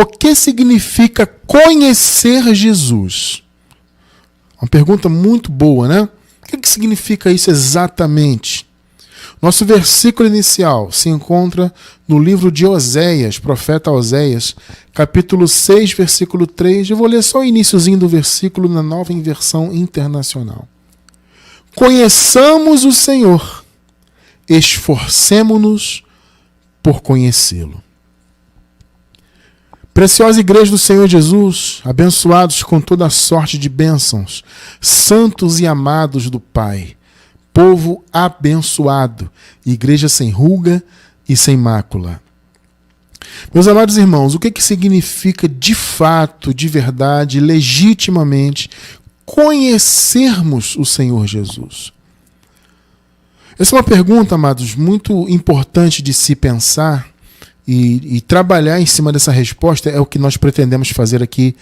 o que significa conhecer Jesus? Uma pergunta muito boa, né? O que significa isso exatamente? Nosso versículo inicial se encontra no livro de Oséias, profeta Oséias, capítulo 6, versículo 3. Eu vou ler só o iniciozinho do versículo na Nova Versão Internacional. Conheçamos o Senhor, esforcemo-nos por conhecê-lo. Preciosa Igreja do Senhor Jesus, abençoados com toda a sorte de bênçãos, santos e amados do Pai, povo abençoado, igreja sem ruga e sem mácula. Meus amados irmãos, o que significa de fato, de verdade, legitimamente, conhecermos o Senhor Jesus? Essa é uma pergunta, amados, muito importante de se pensar e trabalhar em cima dessa resposta é o que nós pretendemos fazer aqui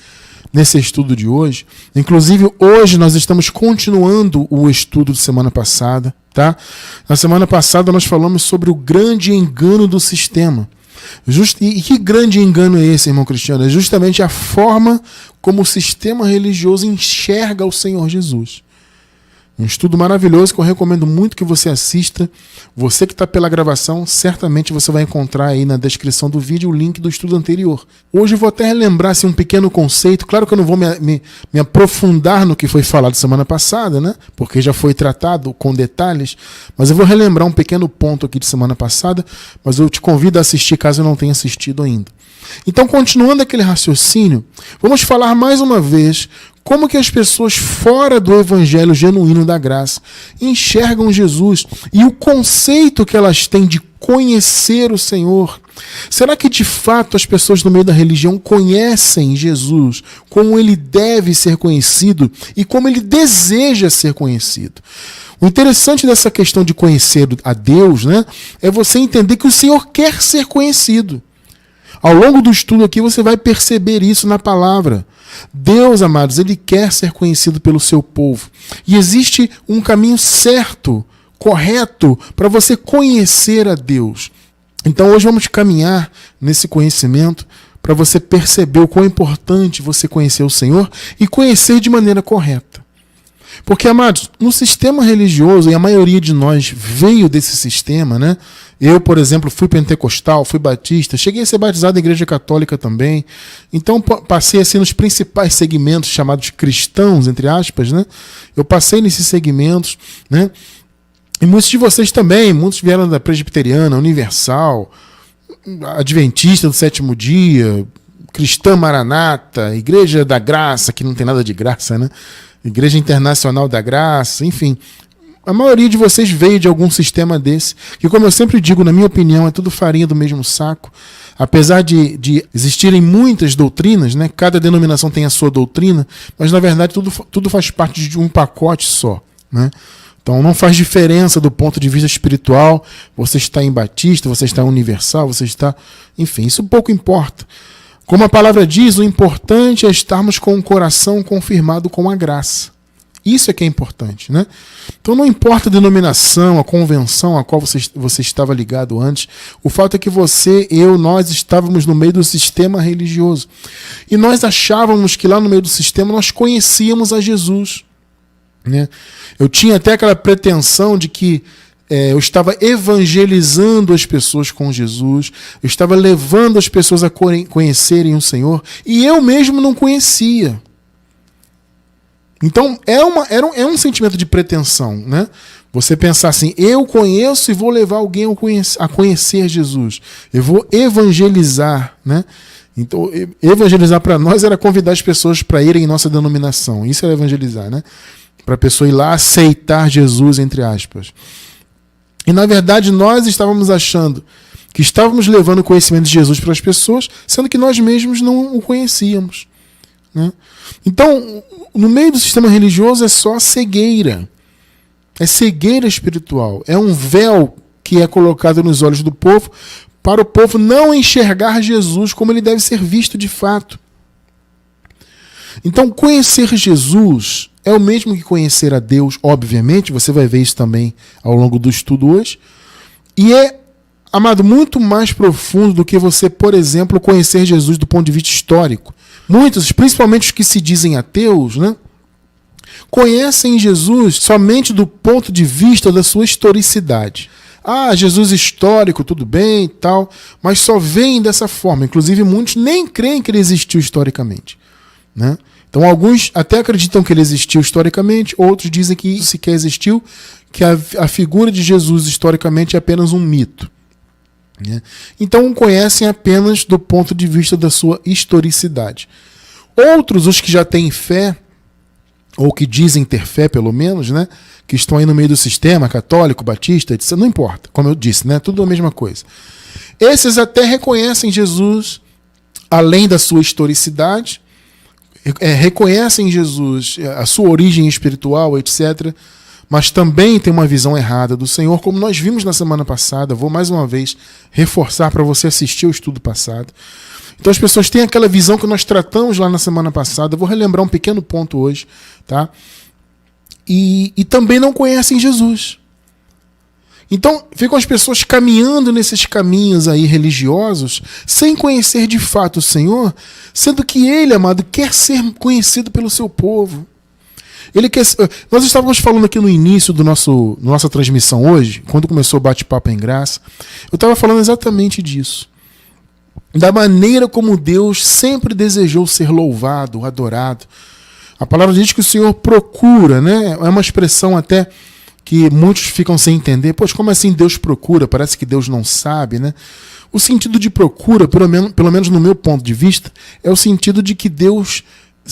nesse estudo de hoje. Inclusive, hoje nós estamos continuando o estudo de semana passada, tá? Na semana passada nós falamos sobre o grande engano do sistema. E que grande engano é esse, irmão Cristiano? É justamente a forma como o sistema religioso enxerga o Senhor Jesus. Um estudo maravilhoso que eu recomendo muito que você assista. Você que está pela gravação, certamente você vai encontrar aí na descrição do vídeo o link do estudo anterior. Hoje eu vou até relembrar assim, um pequeno conceito. Claro que eu não vou me aprofundar no que foi falado semana passada, né? Porque já foi tratado com detalhes. Mas eu vou relembrar um pequeno ponto aqui de semana passada. Mas eu te convido a assistir caso eu não tenha assistido ainda. Então, continuando aquele raciocínio, vamos falar mais uma vez como que as pessoas fora do evangelho genuíno da graça enxergam Jesus e o conceito que elas têm de conhecer o Senhor. Será que de fato as pessoas no meio da religião conhecem Jesus como ele deve ser conhecido e como ele deseja ser conhecido? O interessante dessa questão de conhecer a Deus, né, é você entender que o Senhor quer ser conhecido. Ao longo do estudo aqui você vai perceber isso na palavra. Deus, amados, ele quer ser conhecido pelo seu povo. E existe um caminho certo, correto, para você conhecer a Deus. Então hoje vamos caminhar nesse conhecimento para você perceber o quão é importante você conhecer o Senhor e conhecer de maneira correta. Porque, amados, no sistema religioso, e a maioria de nós veio desse sistema, né? Eu, por exemplo, fui pentecostal, fui batista, cheguei a ser batizado na igreja católica também. Então, passei assim nos principais segmentos chamados cristãos, entre aspas, né? Eu passei nesses segmentos, né? E muitos de vocês também, muitos vieram da presbiteriana, universal, adventista do sétimo dia, cristã maranata, igreja da graça, que não tem nada de graça, né? Igreja Internacional da Graça, enfim. A maioria de vocês veio de algum sistema desse, que, como eu sempre digo, na minha opinião, é tudo farinha do mesmo saco. Apesar de existirem muitas doutrinas, né? Cada denominação tem a sua doutrina, mas, na verdade, tudo faz parte de um pacote só, né? Então, não faz diferença do ponto de vista espiritual. Você está em batista, você está em universal, você está... Enfim, isso pouco importa. Como a palavra diz, o importante é estarmos com o coração confirmado com a graça. Isso é que é importante, né? Então não importa a denominação, a convenção a qual você estava ligado antes, o fato é que nós estávamos no meio do sistema religioso. E nós achávamos que lá no meio do sistema nós conhecíamos a Jesus, né? Eu tinha até aquela pretensão de que eu estava evangelizando as pessoas com Jesus, eu estava levando as pessoas a conhecerem o Senhor, e eu mesmo não conhecia. Então, é um sentimento de pretensão, né? Você pensar assim, eu conheço e vou levar alguém a conhecer Jesus. Eu vou evangelizar, né? Então, evangelizar para nós era convidar as pessoas para irem em nossa denominação. Isso era evangelizar, né? Para a pessoa ir lá aceitar Jesus, entre aspas. E, na verdade, nós estávamos achando que estávamos levando o conhecimento de Jesus para as pessoas, sendo que nós mesmos não o conhecíamos, né? Então, no meio do sistema religioso é só cegueira. É cegueira espiritual. É um véu que é colocado nos olhos do povo para o povo não enxergar Jesus como ele deve ser visto de fato. Então, conhecer Jesus é o mesmo que conhecer a Deus, obviamente, você vai ver isso também ao longo do estudo hoje, e é amado, muito mais profundo do que você, por exemplo, conhecer Jesus do ponto de vista histórico. Muitos, principalmente os que se dizem ateus, né, conhecem Jesus somente do ponto de vista da sua historicidade. Ah, Jesus histórico, tudo bem e tal, mas só veem dessa forma. Inclusive, muitos nem creem que ele existiu historicamente, né? Então, alguns até acreditam que ele existiu historicamente, outros dizem que sequer existiu, que a figura de Jesus historicamente é apenas um mito, né? Então, conhecem apenas do ponto de vista da sua historicidade. Outros, os que já têm fé, ou que dizem ter fé, pelo menos, né, que estão aí no meio do sistema, católico, batista, etc., não importa, como eu disse, né, tudo a mesma coisa. Esses até reconhecem Jesus além da sua historicidade, reconhecem Jesus, a sua origem espiritual, etc., mas também tem uma visão errada do Senhor, como nós vimos na semana passada. Vou mais uma vez reforçar para você assistir o estudo passado. Então as pessoas têm aquela visão que nós tratamos lá na semana passada. Eu vou relembrar um pequeno ponto hoje, tá? E também não conhecem Jesus. Então ficam as pessoas caminhando nesses caminhos aí religiosos sem conhecer de fato o Senhor, sendo que Ele, amado, quer ser conhecido pelo seu povo. Ele quer. Nós estávamos falando aqui no início nossa transmissão hoje, quando começou o bate-papo em graça, eu estava falando exatamente disso. Da maneira como Deus sempre desejou ser louvado, adorado. A palavra diz que o Senhor procura, né? É uma expressão até que muitos ficam sem entender. Pois como assim Deus procura? Parece que Deus não sabe, né? O sentido de procura, pelo menos no meu ponto de vista, é o sentido de que Deus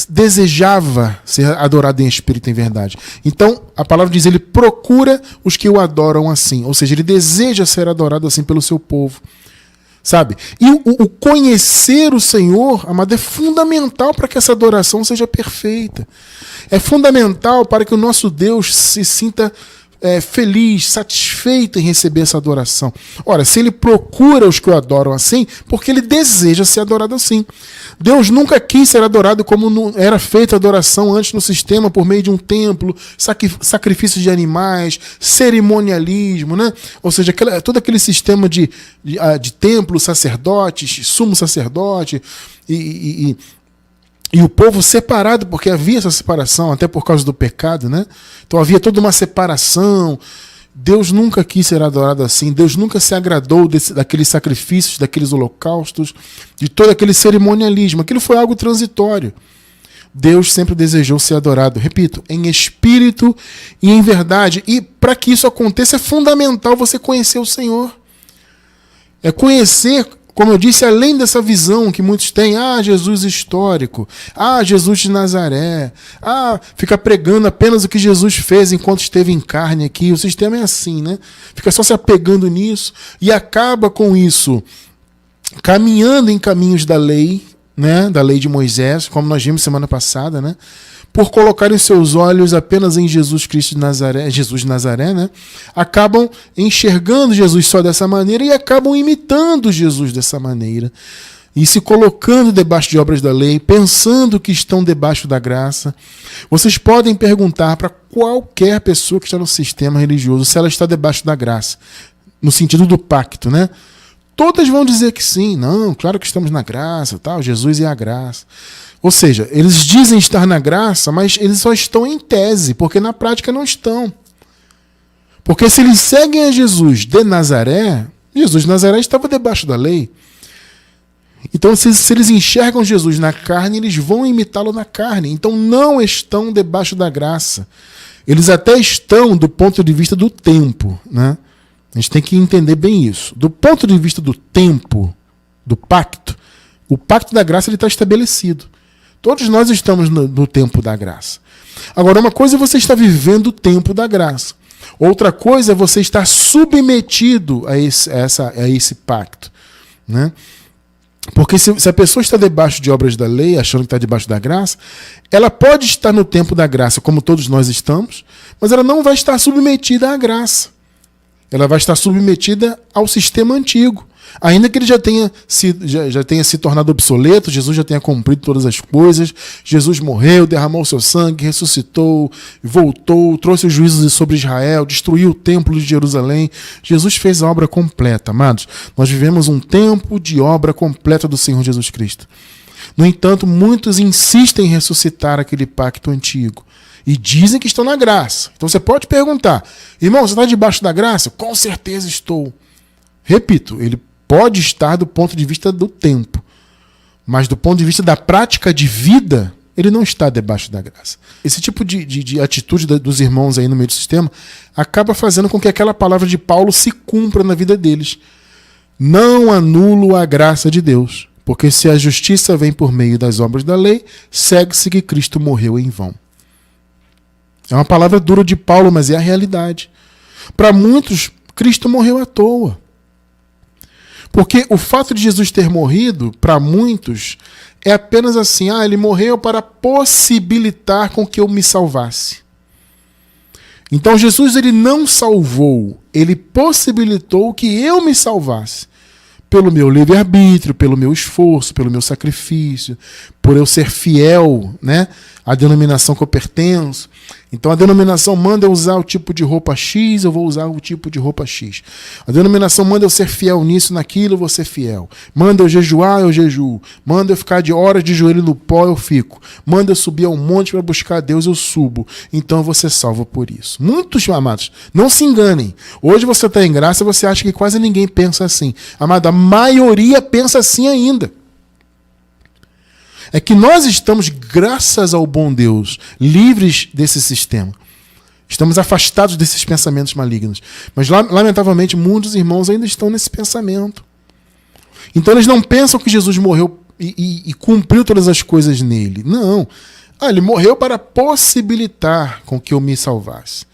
desejava ser adorado em espírito e em verdade. Então, a palavra diz, ele procura os que o adoram assim. Ou seja, ele deseja ser adorado assim pelo seu povo. Sabe? E o conhecer o Senhor, amado, é fundamental para que essa adoração seja perfeita. É fundamental para que o nosso Deus se sinta feliz, satisfeito em receber essa adoração. Ora, se ele procura os que o adoram assim, porque ele deseja ser adorado assim. Deus nunca quis ser adorado como era feita a adoração antes no sistema, por meio de um templo, sacrifício de animais, cerimonialismo, né? Ou seja, todo aquele sistema de templo, sacerdotes, sumo sacerdote e o povo separado, porque havia essa separação, até por causa do pecado, né? Então havia toda uma separação. Deus nunca quis ser adorado assim. Deus nunca se agradou daqueles sacrifícios, daqueles holocaustos, de todo aquele cerimonialismo. Aquilo foi algo transitório. Deus sempre desejou ser adorado, repito, em espírito e em verdade. E para que isso aconteça é fundamental você conhecer o Senhor. É conhecer, como eu disse, além dessa visão que muitos têm, Jesus histórico, Jesus de Nazaré, fica pregando apenas o que Jesus fez enquanto esteve em carne aqui. O sistema é assim, né? Fica só se apegando nisso e acaba com isso caminhando em caminhos da lei, né? Da lei de Moisés, como nós vimos semana passada, né? Por colocarem seus olhos apenas em Jesus Cristo de Nazaré, Jesus de Nazaré, né? Acabam enxergando Jesus só dessa maneira e acabam imitando Jesus dessa maneira. E se colocando debaixo de obras da lei, pensando que estão debaixo da graça. Vocês podem perguntar para qualquer pessoa que está no sistema religioso se ela está debaixo da graça, no sentido do pacto, né? Todas vão dizer que sim. Não, claro que estamos na graça, tal. Jesus é a graça. Ou seja, eles dizem estar na graça, mas eles só estão em tese, porque na prática não estão. Porque se eles seguem a Jesus de Nazaré, Jesus de Nazaré estava debaixo da lei. Então, se eles enxergam Jesus na carne, eles vão imitá-lo na carne. Então, não estão debaixo da graça. Eles até estão do ponto de vista do tempo, né? A gente tem que entender bem isso. Do ponto de vista do tempo, do pacto, o pacto da graça ele está estabelecido. Todos nós estamos no tempo da graça. Agora, uma coisa é você estar vivendo o tempo da graça. Outra coisa é você estar submetido a esse pacto, né? Porque se a pessoa está debaixo de obras da lei, achando que está debaixo da graça, ela pode estar no tempo da graça, como todos nós estamos, mas ela não vai estar submetida à graça. Ela vai estar submetida ao sistema antigo. Ainda que ele já tenha se tornado obsoleto, Jesus já tenha cumprido todas as coisas, Jesus morreu, derramou seu sangue, ressuscitou, voltou, trouxe os juízos sobre Israel, destruiu o templo de Jerusalém. Jesus fez a obra completa, amados. Nós vivemos um tempo de obra completa do Senhor Jesus Cristo. No entanto, muitos insistem em ressuscitar aquele pacto antigo e dizem que estão na graça. Então você pode perguntar, irmão, você está debaixo da graça? Com certeza estou. Repito, ele pode estar do ponto de vista do tempo, mas do ponto de vista da prática de vida, ele não está debaixo da graça. Esse tipo de atitude dos irmãos aí no meio do sistema acaba fazendo com que aquela palavra de Paulo se cumpra na vida deles. Não anulo a graça de Deus, porque se a justiça vem por meio das obras da lei, segue-se que Cristo morreu em vão. É uma palavra dura de Paulo, mas é a realidade. Para muitos, Cristo morreu à toa. Porque o fato de Jesus ter morrido, para muitos, é apenas assim, ele morreu para possibilitar com que eu me salvasse. Então Jesus ele não salvou, ele possibilitou que eu me salvasse. Pelo meu livre-arbítrio, pelo meu esforço, pelo meu sacrifício, por eu ser fiel, né, à denominação que eu pertenço. Então a denominação manda eu usar o tipo de roupa X, eu vou usar o tipo de roupa X. A denominação manda eu ser fiel nisso, naquilo, eu vou ser fiel. Manda eu jejuar, eu jejuo. Manda eu ficar de horas de joelho no pó, eu fico. Manda eu subir ao monte para buscar a Deus, eu subo. Então eu vou ser salvo por isso. Muitos, amados, não se enganem. Hoje você está em graça, você acha que quase ninguém pensa assim. Amado, a maioria pensa assim ainda. É que nós estamos, graças ao bom Deus, livres desse sistema. Estamos afastados desses pensamentos malignos. Mas, lamentavelmente, muitos irmãos ainda estão nesse pensamento. Então, eles não pensam que Jesus morreu e cumpriu todas as coisas nele. Não. Ele morreu para possibilitar com que eu me salvasse.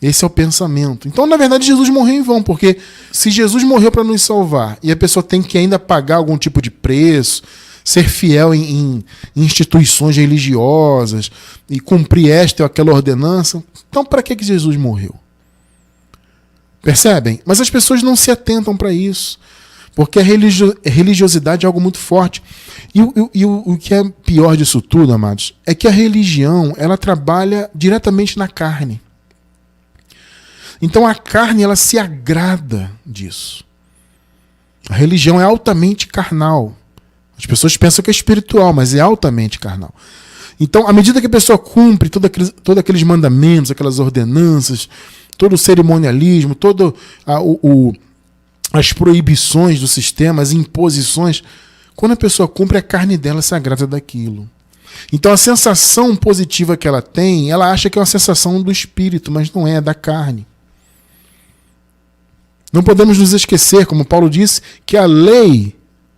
Esse é o pensamento. Então, na verdade, Jesus morreu em vão, porque se Jesus morreu para nos salvar e a pessoa tem que ainda pagar algum tipo de preço, ser fiel em instituições religiosas e cumprir esta ou aquela ordenança, então para que Jesus morreu? Percebem? Mas as pessoas não se atentam para isso, porque a religiosidade é algo muito forte. E o que é pior disso tudo, amados, é que a religião ela trabalha diretamente na carne. Então a carne ela se agrada disso. A religião é altamente carnal. As pessoas pensam que é espiritual, mas é altamente carnal. Então, à medida que a pessoa cumpre todos aqueles mandamentos, aquelas ordenanças, todo o cerimonialismo, as proibições do sistema, as imposições, quando a pessoa cumpre, a carne dela se agrada daquilo. Então, a sensação positiva que ela tem, ela acha que é uma sensação do espírito, mas não é da carne. Não podemos nos esquecer, como Paulo disse, que a lei,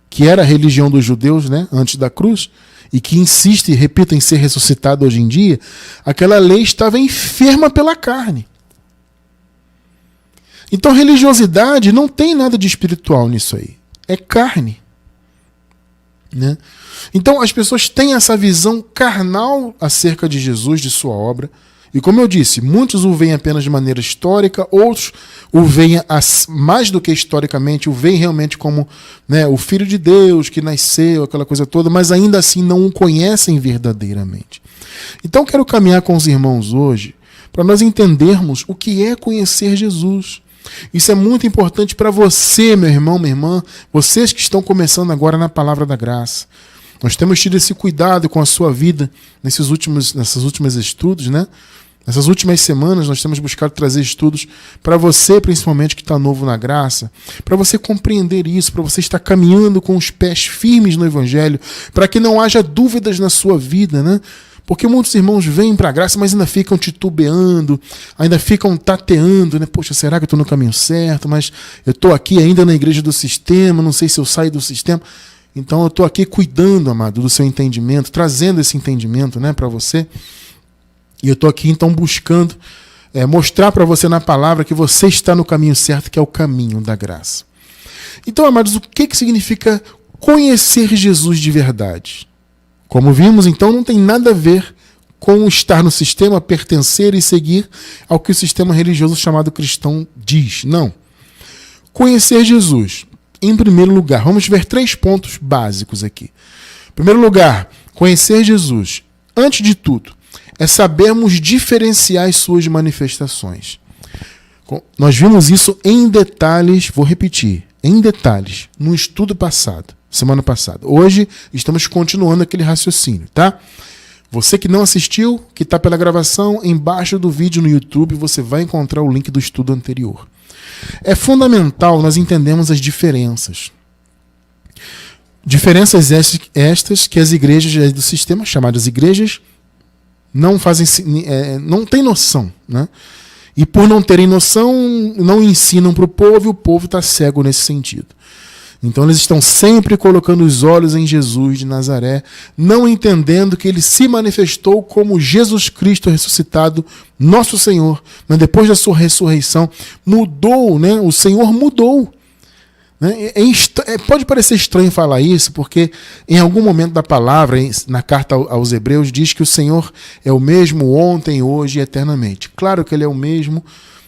que era a religião dos judeus, né, antes da cruz, e que insiste e repita em ser ressuscitada hoje em dia, aquela lei estava enferma pela carne. Então religiosidade não tem nada de espiritual nisso aí. É carne. Né? Então as pessoas têm essa visão carnal acerca de Jesus, de sua obra. E como eu disse, muitos o veem apenas de maneira histórica, outros o veem mais do que historicamente, o veem realmente como, né, o Filho de Deus que nasceu, aquela coisa toda, mas ainda assim não o conhecem verdadeiramente. Então quero caminhar com os irmãos hoje para nós entendermos o que é conhecer Jesus. Isso é muito importante para você, meu irmão, minha irmã, vocês que estão começando agora na Palavra da Graça. Nós temos tido esse cuidado com a sua vida nesses últimos estudos, né? Nessas últimas semanas nós temos buscado trazer estudos para você, principalmente que está novo na graça, para você compreender isso, para você estar caminhando com os pés firmes no Evangelho, para que não haja dúvidas na sua vida, né? Porque muitos irmãos vêm para a graça, mas ainda ficam titubeando, ainda ficam tateando, né? Poxa, será que eu estou no caminho certo? Mas eu estou aqui ainda na igreja do sistema, não sei se eu saio do sistema. Então eu estou aqui cuidando, amado, do seu entendimento, trazendo esse entendimento, né, para você. E eu estou aqui, então, buscando mostrar para você na palavra que você está no caminho certo, que é o caminho da graça. Então, amados, o que significa conhecer Jesus de verdade? Como vimos, então, não tem nada a ver com estar no sistema, pertencer e seguir ao que o sistema religioso chamado cristão diz. Não. Conhecer Jesus. Em primeiro lugar, vamos ver 3 pontos básicos aqui. Em primeiro lugar, conhecer Jesus, antes de tudo, é sabermos diferenciar as suas manifestações. Nós vimos isso em detalhes, vou repetir, em detalhes, no estudo passado, semana passada. Hoje estamos continuando aquele raciocínio, tá? Você que não assistiu, que está pela gravação, embaixo do vídeo no YouTube você vai encontrar o link do estudo anterior. É fundamental nós entendermos as diferenças. Diferenças estas que as igrejas do sistema, chamadas igrejas, não têm noção, né? E por não terem noção, não ensinam para o povo, e o povo está cego nesse sentido. Então eles estão sempre colocando os olhos em Jesus de Nazaré, não entendendo que ele se manifestou como Jesus Cristo ressuscitado, nosso Senhor. Mas depois da sua ressurreição, mudou, né? O Senhor mudou. Né? Pode parecer estranho falar isso, porque em algum momento da palavra, na carta aos Hebreus, diz que o Senhor é o mesmo ontem, hoje e eternamente. Claro que ele é o mesmo,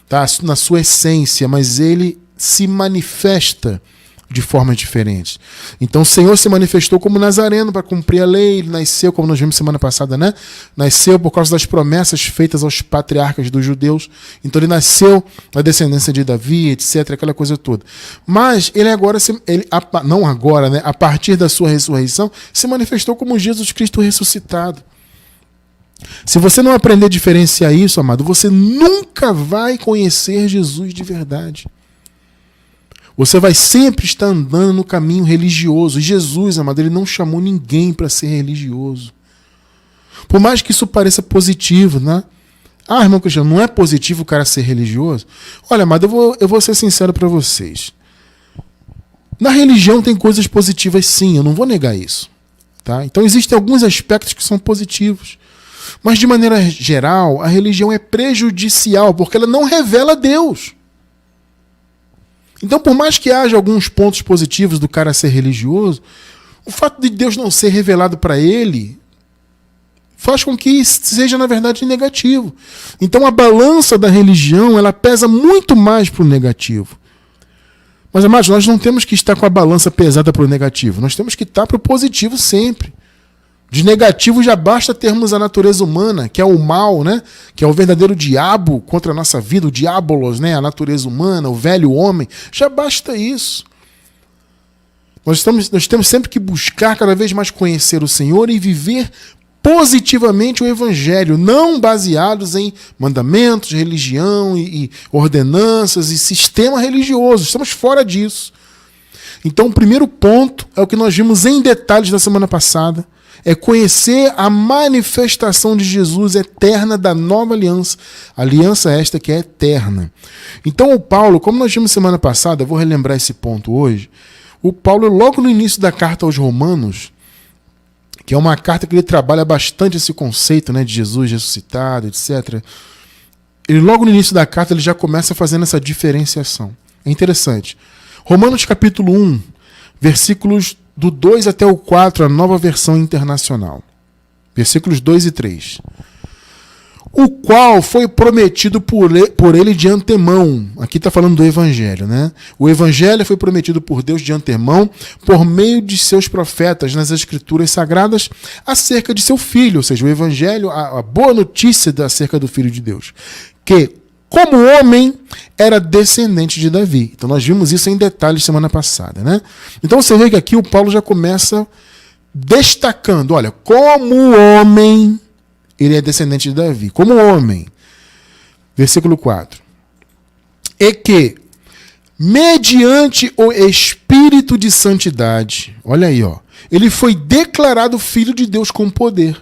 tá? Na sua essência, mas ele se manifesta de formas diferentes. Então o Senhor se manifestou como Nazareno para cumprir a lei, ele nasceu, como nós vimos semana passada, né? Nasceu por causa das promessas feitas aos patriarcas dos judeus. Então ele nasceu na descendência de Davi, etc, aquela coisa toda. Mas ele agora, não agora, né? A partir da sua ressurreição, se manifestou como Jesus Cristo ressuscitado. Se você não aprender a diferenciar isso, amado, você nunca vai conhecer Jesus de verdade. Você vai sempre estar andando no caminho religioso. E Jesus, amado, ele não chamou ninguém para ser religioso. Por mais que isso pareça positivo, né? Ah, irmão Cristiano, não é positivo o cara ser religioso? Olha, amado, eu vou ser sincero para vocês. Na religião tem coisas positivas sim, eu não vou negar isso. Tá? Então existem alguns aspectos que são positivos. Mas de maneira geral, a religião é prejudicial, porque ela não revela Deus. Então, por mais que haja alguns pontos positivos do cara ser religioso, o fato de Deus não ser revelado para ele faz com que seja, na verdade, negativo. Então, a balança da religião, ela pesa muito mais para o negativo. Mas, amados, nós não temos que estar com a balança pesada para o negativo. Nós temos que estar para o positivo sempre. De negativo já basta termos a natureza humana, que é o mal, né? Que é o verdadeiro diabo contra a nossa vida, o diabolos, né? A natureza humana, o velho homem. Já basta isso. Nós temos sempre que buscar cada vez mais conhecer o Senhor e viver positivamente o Evangelho, não baseados em mandamentos, religião e ordenanças e sistema religioso. Estamos fora disso. Então, o primeiro ponto é o que nós vimos em detalhes na semana passada. É conhecer a manifestação de Jesus eterna da nova aliança. Aliança esta que é eterna. Então o Paulo, como nós vimos semana passada, eu vou relembrar esse ponto hoje. O Paulo, logo no início da carta aos Romanos, que é uma carta que ele trabalha bastante esse conceito, né, de Jesus ressuscitado, etc. Ele, logo no início da carta, ele já começa fazendo essa diferenciação. É interessante. Romanos capítulo 1, versículos do 2 até o 4, a nova versão internacional. Versículos 2 e 3. O qual foi prometido por ele de antemão. Aqui está falando do Evangelho, né? O Evangelho foi prometido por Deus de antemão, por meio de seus profetas nas Escrituras Sagradas, acerca de seu Filho. Ou seja, o Evangelho, a boa notícia acerca do Filho de Deus. Que, como homem, era descendente de Davi. Então nós vimos isso em detalhes semana passada, né? Então você vê que aqui o Paulo já começa destacando, olha, como homem, ele é descendente de Davi. Como homem. Versículo 4. E que, mediante o Espírito de Santidade, olha aí, ó, ele foi declarado Filho de Deus com poder.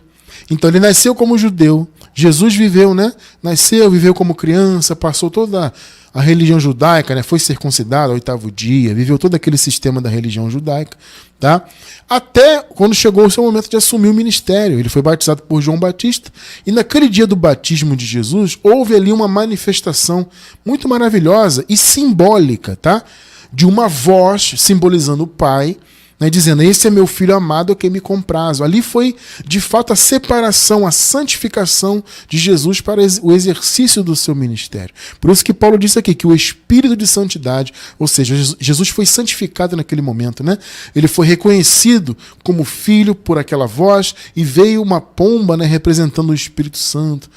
Então ele nasceu como judeu. Jesus viveu, né? Nasceu, viveu como criança, passou toda a religião judaica, né? Foi circuncidado ao 8º dia, viveu todo aquele sistema da religião judaica, tá? Até quando chegou o seu momento de assumir o ministério. Ele foi batizado por João Batista e naquele dia do batismo de Jesus houve ali uma manifestação muito maravilhosa e simbólica, tá? De uma voz simbolizando o Pai, né, dizendo, esse é meu filho amado, a quem me comprazo. Ali foi, de fato, a separação, a santificação de Jesus para o exercício do seu ministério. Por isso que Paulo disse aqui, que o Espírito de santidade, ou seja, Jesus foi santificado naquele momento, né? Ele foi reconhecido como filho por aquela voz e veio uma pomba, né, representando o Espírito Santo.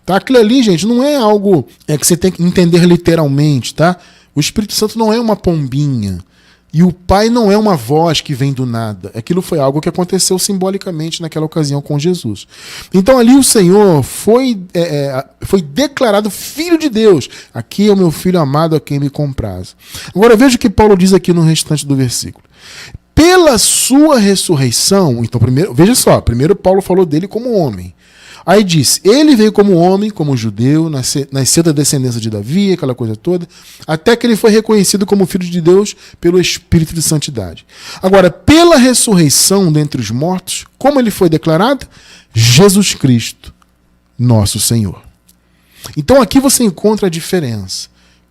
Tá? Aquilo ali, gente, não é algo que você tem que entender literalmente, tá? O Espírito Santo não é uma pombinha. E o Pai não é uma voz que vem do nada. Aquilo foi algo que aconteceu simbolicamente naquela ocasião com Jesus. Então ali o Senhor foi declarado Filho de Deus. Aqui é o meu Filho amado a quem me compraz. Agora veja o que Paulo diz aqui no restante do versículo. Pela sua ressurreição, então veja só, primeiro Paulo falou dele como homem. Aí diz, ele veio como homem, como judeu, nasceu da descendência de Davi, aquela coisa toda, até que ele foi reconhecido como Filho de Deus pelo Espírito de Santidade. Agora, pela ressurreição dentre os mortos, como ele foi declarado? Jesus Cristo, nosso Senhor. Então aqui você encontra a diferença.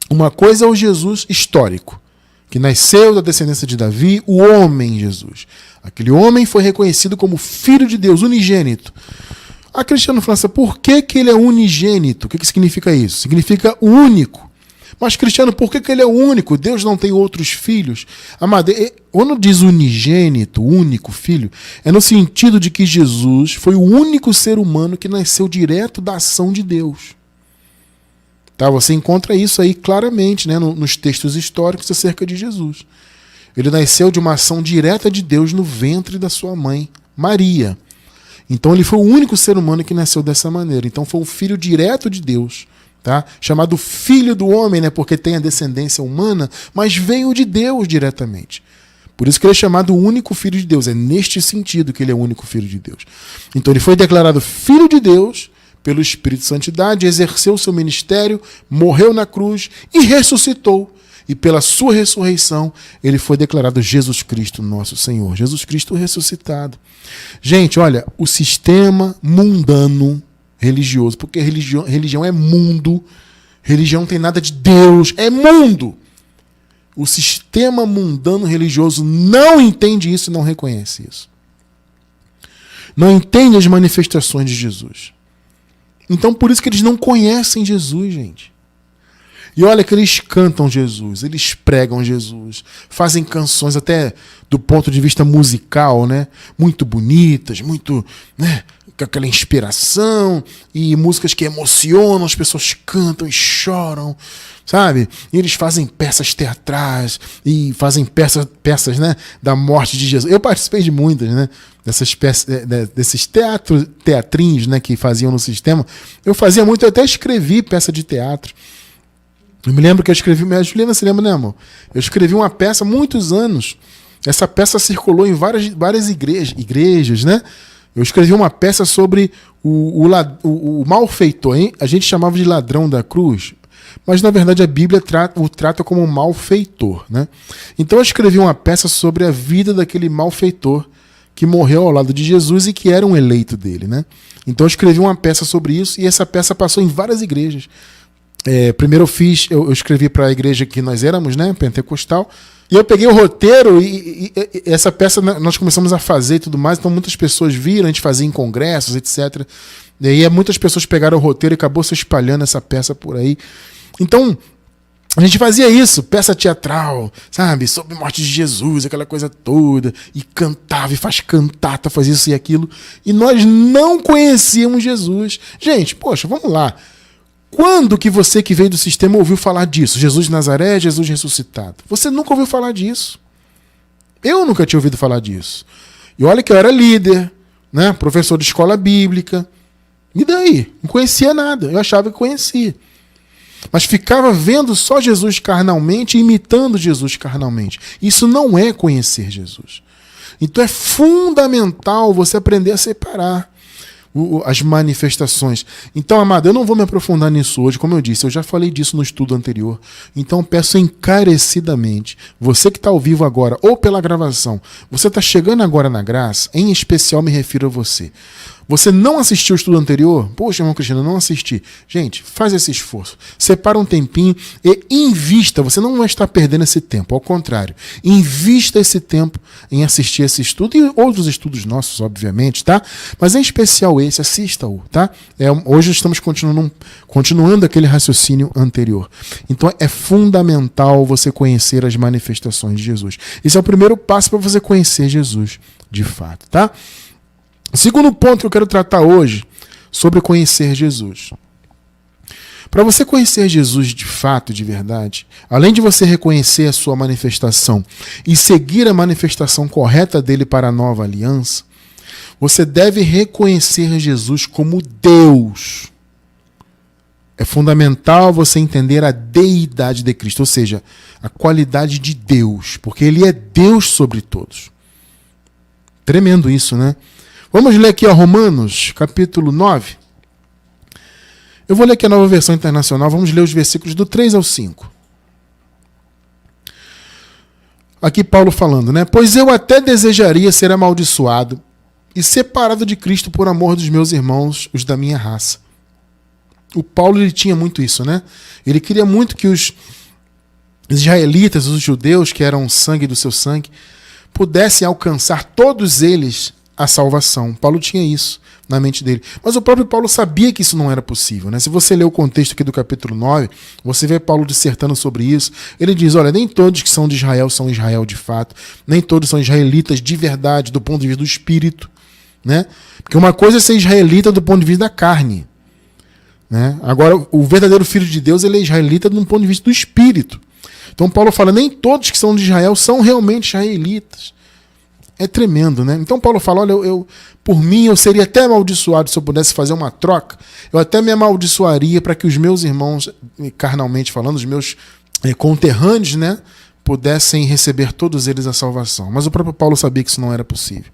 Uma coisa é o Jesus histórico, que nasceu da descendência de Davi, o homem Jesus. Aquele homem foi reconhecido como Filho de Deus, unigênito. A Cristiano França, por que ele é unigênito? O que significa isso? Significa o único. Mas, Cristiano, por que ele é único? Deus não tem outros filhos? Amado, quando diz unigênito, único filho, é no sentido de que Jesus foi o único ser humano que nasceu direto da ação de Deus. Tá? Você encontra isso aí claramente, né, nos textos históricos acerca de Jesus. Ele nasceu de uma ação direta de Deus no ventre da sua mãe, Maria. Então ele foi o único ser humano que nasceu dessa maneira. Então foi um filho direto de Deus, tá? Chamado filho do homem, né? Porque tem a descendência humana, mas veio de Deus diretamente. Por isso que ele é chamado o único filho de Deus. É neste sentido que ele é o único filho de Deus. Então ele foi declarado filho de Deus pelo Espírito de Santidade, exerceu o seu ministério, morreu na cruz e ressuscitou. E pela sua ressurreição, ele foi declarado Jesus Cristo, nosso Senhor. Jesus Cristo ressuscitado. Gente, olha, o sistema mundano religioso, porque religião é mundo, religião não tem nada de Deus, é mundo. O sistema mundano religioso não entende isso e não reconhece isso. Não entende as manifestações de Jesus. Então, por isso que eles não conhecem Jesus, gente. E olha que eles cantam Jesus, eles pregam Jesus, fazem canções até do ponto de vista musical, né? Muito bonitas, muito, né, com aquela inspiração, e músicas que emocionam, as pessoas cantam e choram, sabe? E eles fazem peças teatrais e fazem peças, né, da morte de Jesus. Eu participei de muitas, né? Dessas peças, desses teatrinhos, né, que faziam no sistema. Eu fazia muito, eu até escrevi peça de teatro. Eu me lembro que eu escrevi, a Juliana se lembra, né, amor? Eu escrevi uma peça há muitos anos. Essa peça circulou em várias igrejas, né? Eu escrevi uma peça sobre o malfeitor, hein? A gente chamava de ladrão da cruz, mas na verdade a Bíblia o trata como um malfeitor, né? Então eu escrevi uma peça sobre a vida daquele malfeitor que morreu ao lado de Jesus e que era um eleito dele, né? Então eu escrevi uma peça sobre isso e essa peça passou em várias igrejas. Primeiro eu escrevi para a igreja que nós éramos, né, pentecostal, e eu peguei o roteiro e essa peça nós começamos a fazer e tudo mais, então muitas pessoas viram, a gente fazia em congressos, etc. E aí muitas pessoas pegaram o roteiro e acabou se espalhando essa peça por aí. Então, a gente fazia isso, peça teatral, sabe, sobre a morte de Jesus, aquela coisa toda, e cantava, e faz cantata, faz isso e aquilo, e nós não conhecíamos Jesus. Gente, poxa, vamos lá. Quando que você que veio do sistema ouviu falar disso? Jesus de Nazaré, Jesus ressuscitado. Você nunca ouviu falar disso. Eu nunca tinha ouvido falar disso. E olha que eu era líder, né? Professor de escola bíblica. E daí? Não conhecia nada. Eu achava que conhecia. Mas ficava vendo só Jesus carnalmente, imitando Jesus carnalmente. Isso não é conhecer Jesus. Então é fundamental você aprender a separar as manifestações. Então, amado, eu não vou me aprofundar nisso hoje, como eu disse, eu já falei disso no estudo anterior. Então, peço encarecidamente, você que está ao vivo agora, ou pela gravação, você está chegando agora na graça, em especial me refiro a você. Você não assistiu o estudo anterior? Poxa, irmão Cristiano, eu não assisti. Gente, faz esse esforço. Separa um tempinho e invista. Você não vai estar perdendo esse tempo. Ao contrário, invista esse tempo em assistir esse estudo e outros estudos nossos, obviamente, tá? Mas em especial esse, assista-o, tá? Hoje estamos continuando aquele raciocínio anterior. Então é fundamental você conhecer as manifestações de Jesus. Esse é o primeiro passo para você conhecer Jesus de fato, tá? O segundo ponto que eu quero tratar hoje sobre conhecer Jesus. Para você conhecer Jesus de fato, de verdade, além de você reconhecer a sua manifestação e seguir a manifestação correta dele para a nova aliança, você deve reconhecer Jesus como Deus. É fundamental você entender a deidade de Cristo, ou seja, a qualidade de Deus, porque ele é Deus sobre todos. Tremendo isso, né? Vamos ler aqui, Romanos, capítulo 9. Eu vou ler aqui a Nova Versão Internacional, vamos ler os versículos do 3 ao 5. Aqui Paulo falando, né? Pois eu até desejaria ser amaldiçoado e separado de Cristo por amor dos meus irmãos, os da minha raça. O Paulo, ele tinha muito isso, né? Ele queria muito que os israelitas, os judeus, que eram sangue do seu sangue, pudessem alcançar todos eles a salvação. Paulo tinha isso na mente dele. Mas o próprio Paulo sabia que isso não era possível, né? Se você ler o contexto aqui do capítulo 9, você vê Paulo dissertando sobre isso. Ele diz, olha, nem todos que são de Israel são Israel de fato, nem todos são israelitas de verdade, do ponto de vista do espírito, né? Porque uma coisa é ser israelita do ponto de vista da carne, né? Agora, o verdadeiro filho de Deus, ele é israelita do ponto de vista do espírito. Então Paulo fala, nem todos que são de Israel são realmente israelitas. É tremendo, né? Então Paulo fala, olha, por mim eu seria até amaldiçoado se eu pudesse fazer uma troca. Eu até me amaldiçoaria para que os meus irmãos, carnalmente falando, os meus conterrâneos, né, pudessem receber todos eles a salvação. Mas o próprio Paulo sabia que isso não era possível.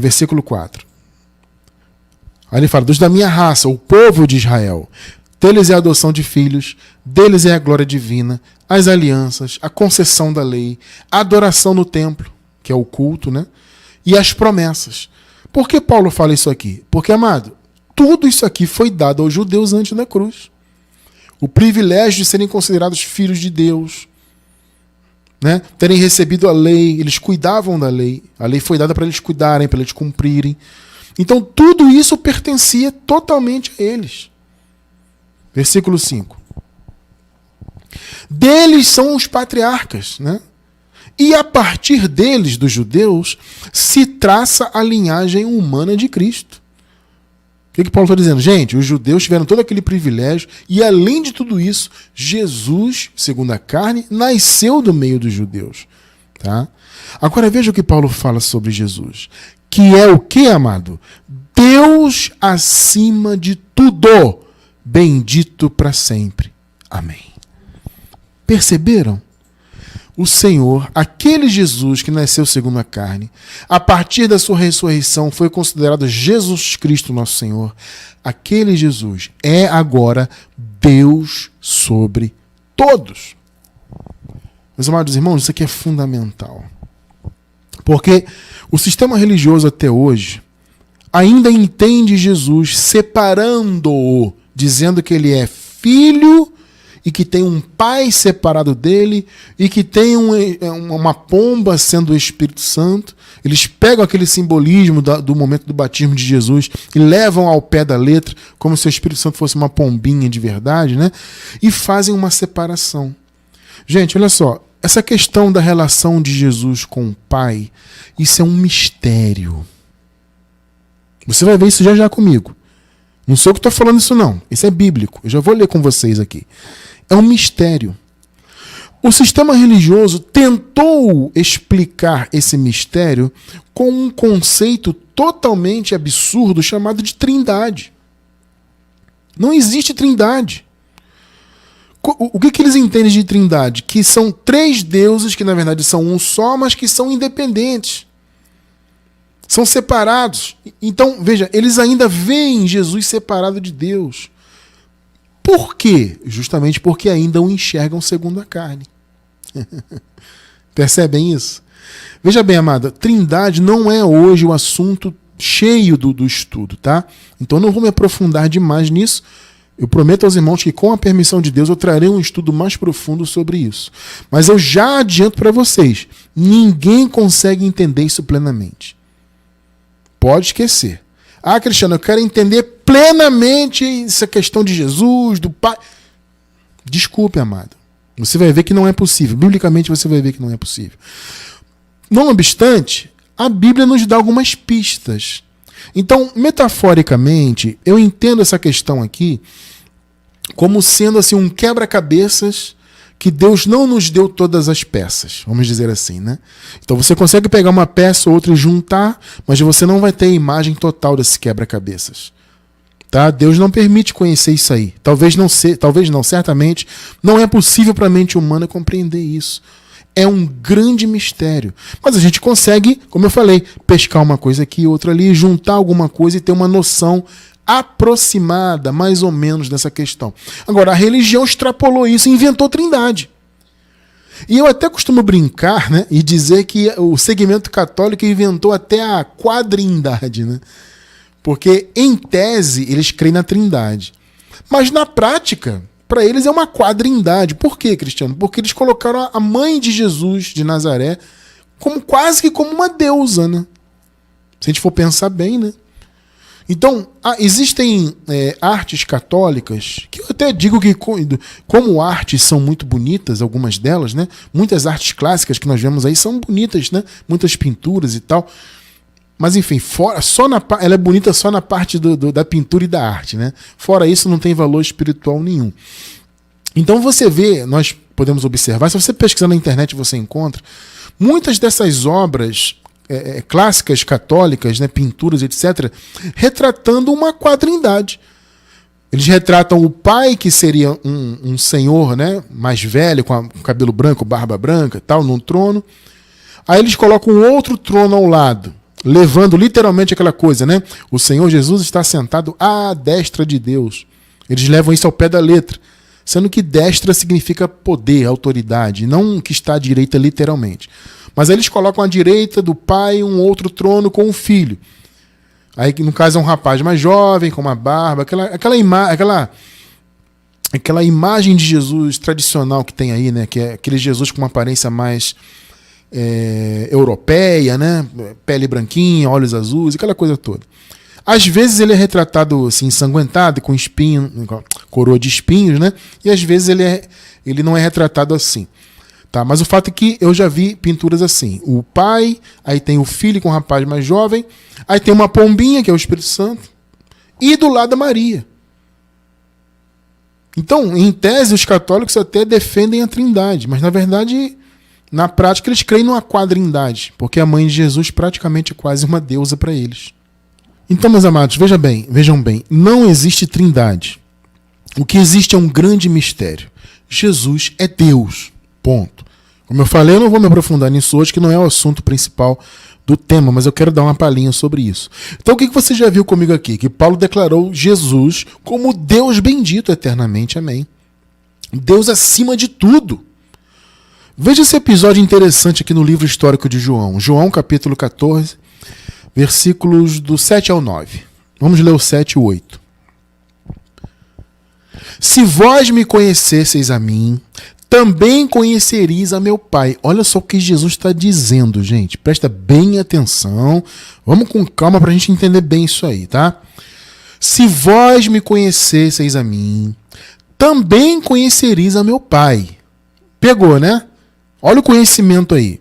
Versículo 4. Aí ele fala, dos da minha raça, o povo de Israel, deles é a adoção de filhos, deles é a glória divina, as alianças, a concessão da lei, a adoração no templo, que é o culto, né? E as promessas. Por que Paulo fala isso aqui? Porque, amado, tudo isso aqui foi dado aos judeus antes da cruz. O privilégio de serem considerados filhos de Deus, né? Terem recebido a lei, eles cuidavam da lei. A lei foi dada para eles cuidarem, para eles cumprirem. Então, tudo isso pertencia totalmente a eles. Versículo 5. Deles são os patriarcas, né? E a partir deles, dos judeus, se traça a linhagem humana de Cristo. O que Paulo está dizendo? Gente, os judeus tiveram todo aquele privilégio e, além de tudo isso, Jesus, segundo a carne, nasceu do meio dos judeus. Tá? Agora veja o que Paulo fala sobre Jesus. Que é o que, amado? Deus acima de tudo, bendito para sempre. Amém. Perceberam? O Senhor, aquele Jesus que nasceu segundo a carne, a partir da sua ressurreição foi considerado Jesus Cristo, nosso Senhor. Aquele Jesus é agora Deus sobre todos. Meus amados irmãos, isso aqui é fundamental. Porque o sistema religioso até hoje ainda entende Jesus separando-o, dizendo que ele é filho e que tem um pai separado dele, e que tem uma pomba sendo o Espírito Santo. Eles pegam aquele simbolismo do momento do batismo de Jesus e levam ao pé da letra, como se o Espírito Santo fosse uma pombinha de verdade, né? E fazem uma separação. Gente, olha só, essa questão da relação de Jesus com o Pai, isso é um mistério. Você vai ver isso já comigo. Não sou eu que estou falando isso não, isso é bíblico. Eu já vou ler com vocês aqui. É um mistério. O sistema religioso tentou explicar esse mistério com um conceito totalmente absurdo chamado de trindade. Não existe trindade. O que eles entendem de trindade? Que são três deuses que na verdade são um só, mas que são independentes. São separados. Então, veja, eles ainda veem Jesus separado de Deus. Por quê? Justamente porque ainda o enxergam segundo a carne. Percebem isso? Veja bem, amada, trindade não é hoje o assunto cheio do estudo, tá? Então não vou me aprofundar demais nisso. Eu prometo aos irmãos que, com a permissão de Deus, eu trarei um estudo mais profundo sobre isso. Mas eu já adianto para vocês, ninguém consegue entender isso plenamente. Pode esquecer. Ah, Cristiano, eu quero entender plenamente essa questão de Jesus, do Pai. Desculpe, amado. Você vai ver que não é possível. Biblicamente você vai ver que não é possível. Não obstante, a Bíblia nos dá algumas pistas. Então, metaforicamente, eu entendo essa questão aqui como sendo assim um quebra-cabeças que Deus não nos deu todas as peças, vamos dizer assim, né? Então você consegue pegar uma peça ou outra e juntar, mas você não vai ter a imagem total desse quebra-cabeças. Tá? Deus não permite conhecer isso aí. Talvez não, certamente não é possível para a mente humana compreender isso. É um grande mistério. Mas a gente consegue, como eu falei, pescar uma coisa aqui, outra ali, juntar alguma coisa e ter uma noção aproximada, mais ou menos, dessa questão. Agora, a religião extrapolou isso e inventou trindade. E eu até costumo brincar, né, e dizer que o segmento católico inventou até a quadrindade, né? Porque, em tese, eles creem na trindade. Mas, na prática, para eles é uma quadrindade. Por quê, Cristiano? Porque eles colocaram a mãe de Jesus, de Nazaré, como quase que como uma deusa, né? Se a gente for pensar bem, né? Então, existem artes católicas, que eu até digo que, como artes são muito bonitas, algumas delas, né? Muitas artes clássicas que nós vemos aí são bonitas, né? Muitas pinturas e tal. Mas, enfim, ela é bonita só na parte da pintura e da arte, né? Fora isso, não tem valor espiritual nenhum. Então, você vê, nós podemos observar, se você pesquisar na internet, você encontra, muitas dessas obras clássicas católicas, né, pinturas, etc., retratando uma quadrindade. Eles retratam o pai, que seria um senhor, né, mais velho, com cabelo branco, barba branca, tal, num trono. Aí eles colocam um outro trono ao lado, levando literalmente aquela coisa, né? O Senhor Jesus está sentado à destra de Deus. Eles levam isso ao pé da letra, sendo que destra significa poder, autoridade, não que está à direita literalmente. Mas aí eles colocam à direita do pai um outro trono com um filho. Aí, no caso, é um rapaz mais jovem, com uma barba, aquela imagem de Jesus tradicional que tem aí, né? Que é aquele Jesus com uma aparência mais europeia, né? Pele branquinha, olhos azuis, aquela coisa toda. Às vezes ele é retratado assim, ensanguentado, com espinho, coroa de espinhos, né? E às vezes ele não é retratado assim. Tá? Mas o fato é que eu já vi pinturas assim. O pai, aí tem o filho com um rapaz mais jovem, aí tem uma pombinha, que é o Espírito Santo, e do lado a Maria. Então, em tese, os católicos até defendem a trindade, mas na verdade, na prática, eles creem numa quadrindade, porque a mãe de Jesus praticamente é quase uma deusa para eles. Então, meus amados, vejam bem, não existe trindade. O que existe é um grande mistério. Jesus é Deus. Ponto. Como eu falei, eu não vou me aprofundar nisso hoje, que não é o assunto principal do tema, mas eu quero dar uma palhinha sobre isso. Então, o que você já viu comigo aqui? Que Paulo declarou Jesus como Deus bendito eternamente. Amém. Deus acima de tudo. Veja esse episódio interessante aqui no livro histórico de João. João, capítulo 14, versículos do 7 ao 9. Vamos ler o 7 e o 8. Se vós me conhecesseis a mim, também conhecereis a meu Pai. Olha só o que Jesus está dizendo, gente. Presta bem atenção. Vamos com calma para a gente entender bem isso aí, tá? Se vós me conhecesseis a mim, também conhecereis a meu Pai. Pegou, né? Olha o conhecimento aí.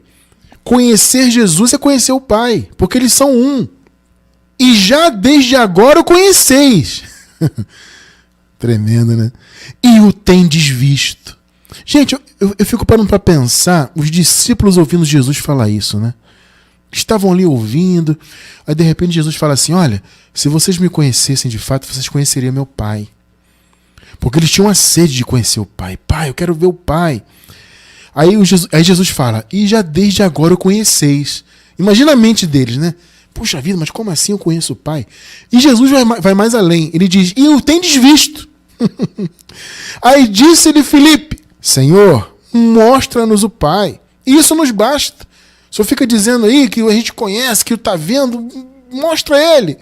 Conhecer Jesus é conhecer o Pai, porque eles são um. E já desde agora o conheceis. Tremendo, né? E o tendes visto. Gente, eu fico parando para pensar, os discípulos ouvindo Jesus falar isso, né? Estavam ali ouvindo, aí de repente Jesus fala assim, olha, se vocês me conhecessem de fato, vocês conheceriam meu Pai. Porque eles tinham a sede de conhecer o Pai. Pai, eu quero ver o Pai. Aí Jesus fala, e já desde agora o conheceis. Imagina a mente deles, né? Puxa vida, mas como assim eu conheço o Pai? E Jesus vai mais além. Ele diz, e o tendes visto. Aí disse-lhe Filipe, Senhor, mostra-nos o Pai. E isso nos basta. Só fica dizendo aí que a gente conhece, que está vendo. mostra ele.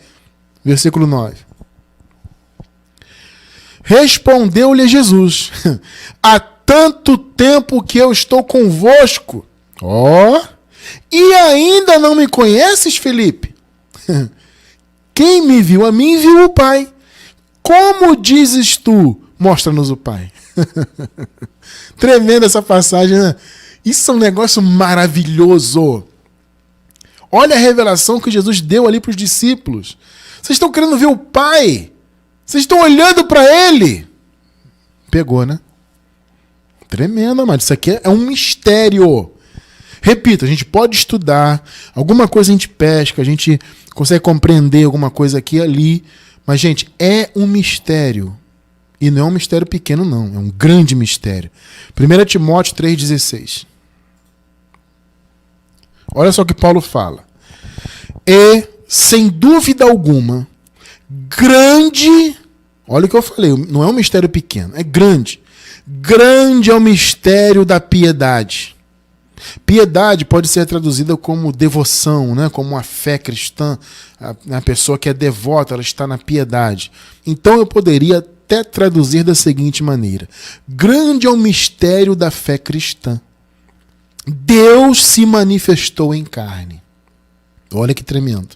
Versículo 9. Respondeu-lhe Jesus: há tanto tempo que eu estou convosco, e ainda não me conheces, Felipe? Quem me viu a mim, viu o Pai. Como dizes tu, mostra-nos o Pai? Tremenda essa passagem, né? Isso é um negócio maravilhoso. Olha a revelação que Jesus deu ali para os discípulos. Vocês estão querendo ver o Pai? Vocês estão olhando para Ele? Pegou, né? Tremendo, amado. Isso aqui é um mistério. Repito, a gente pode estudar, alguma coisa a gente pesca, a gente consegue compreender alguma coisa aqui e ali, mas, gente, é um mistério. E não é um mistério pequeno, não. É um grande mistério. 1 Timóteo 3,16. Olha só o que Paulo fala. E, sem dúvida alguma, grande... Olha o que eu falei, não é um mistério pequeno, é grande. Grande é o mistério da piedade. Piedade pode ser traduzida como devoção, né? Como a fé cristã. A pessoa que é devota, ela está na piedade. Então eu poderia até traduzir da seguinte maneira. Grande é o mistério da fé cristã. Deus se manifestou em carne. Olha que tremendo.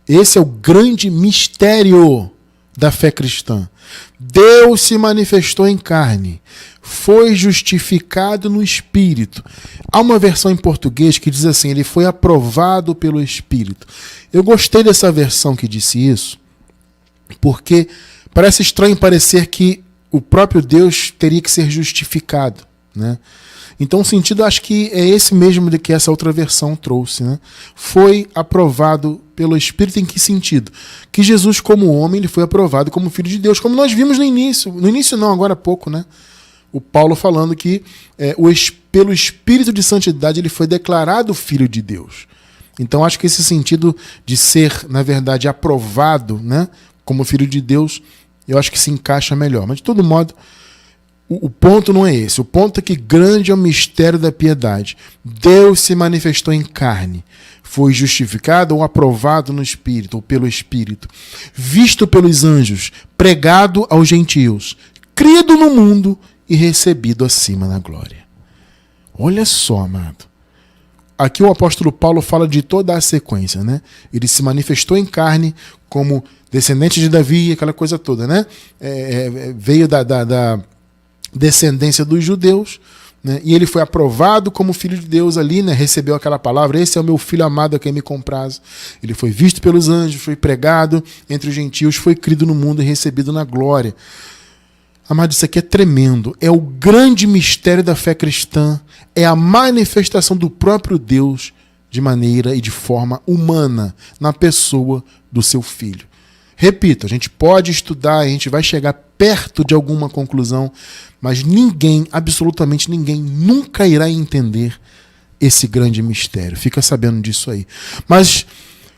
Esse é o grande mistério da fé cristã. Deus se manifestou em carne. Foi justificado no Espírito. Há uma versão em português que diz assim, ele foi aprovado pelo Espírito. Eu gostei dessa versão que disse isso, porque parece estranho parecer que o próprio Deus teria que ser justificado, né? Então o sentido, acho que é esse mesmo de que essa outra versão trouxe, né? Foi aprovado pelo Espírito em que sentido? Que Jesus, como homem, ele foi aprovado como Filho de Deus, como nós vimos no início. No início não, agora há pouco, né? O Paulo falando que pelo Espírito de Santidade ele foi declarado Filho de Deus. Então acho que esse sentido de ser, na verdade, aprovado, né, como Filho de Deus, eu acho que se encaixa melhor. Mas de todo modo, o ponto não é esse. O ponto é que grande é o mistério da piedade. Deus se manifestou em carne. Foi justificado ou aprovado no Espírito, ou pelo Espírito. Visto pelos anjos, pregado aos gentios, crido no mundo e recebido acima na glória. Olha só, amado. Aqui o apóstolo Paulo fala de toda a sequência, né? Ele se manifestou em carne como descendente de Davi, aquela coisa toda, né? Veio da descendência dos judeus, né? E ele foi aprovado como Filho de Deus ali, né? Recebeu aquela palavra, esse é o meu filho amado a quem me compraz. Ele foi visto pelos anjos, foi pregado entre os gentios, foi crido no mundo e recebido na glória. Amado, isso aqui é tremendo. É o grande mistério da fé cristã. É a manifestação do próprio Deus de maneira e de forma humana na pessoa do seu Filho. Repito, a gente pode estudar, a gente vai chegar perto de alguma conclusão, mas ninguém, absolutamente ninguém, nunca irá entender esse grande mistério. Fica sabendo disso aí. Mas